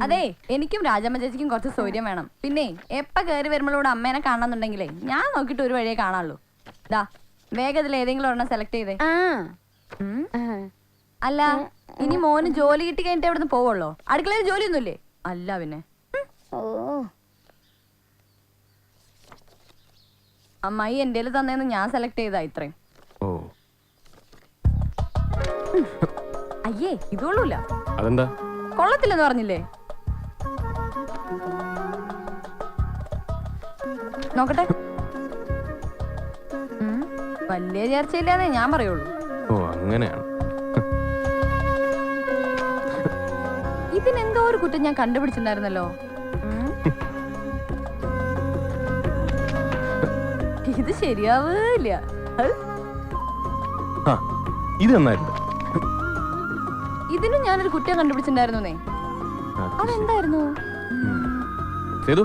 അതെ, എനിക്കും രാജമ്മ ചേച്ചിക്കും കുറച്ച് സൗകര്യം വേണം. പിന്നെ എപ്പ കയറി വരുമ്പോഴൂടെ അമ്മേനെ കാണണമെന്നുണ്ടെങ്കിലേ ഞാൻ നോക്കിട്ട് ഒരു വഴിയേ കാണാനുള്ളൂ. ദാ വേഗത്തിൽ ഏതെങ്കിലും ഒരെണ്ണം സെലക്ട് ചെയ്തേ. അല്ല, ഇനി മോന് ജോലി കിട്ടി കഴിഞ്ഞിട്ട് എവിടുന്ന് പോവുള്ളോ? അടുക്കളയിൽ ജോലിയൊന്നുമില്ലേ? അല്ല പിന്നെ അമ്മായി എന്റെ തന്നേന്ന് ഞാൻ സെലക്ട് ചെയ്താ ഇത്രയും. അയ്യേ, ഇതുള്ളൂല്ല. അതെന്താ? കൊള്ളത്തില്ലെന്ന് പറഞ്ഞില്ലേ? നോക്കട്ടെ. വലിയ ചേർച്ചയില്ലാന്നേ ഞാൻ പറയുള്ളൂ. ഓ, അങ്ങനെയാണ്. ഇതിനെന്തോ ഒരു കുറ്റം ഞാൻ കണ്ടുപിടിച്ചിട്ടുണ്ടായിരുന്നല്ലോ. ഇത് ശരിയാവില്ല. ഇത് നന്നായിട്ടുണ്ട്. ഇതിനും ഞാനൊരു കുറ്റം കണ്ടുപിടിച്ചിട്ടുണ്ടായിരുന്നേ. അതെന്തായിരുന്നു? സേതു,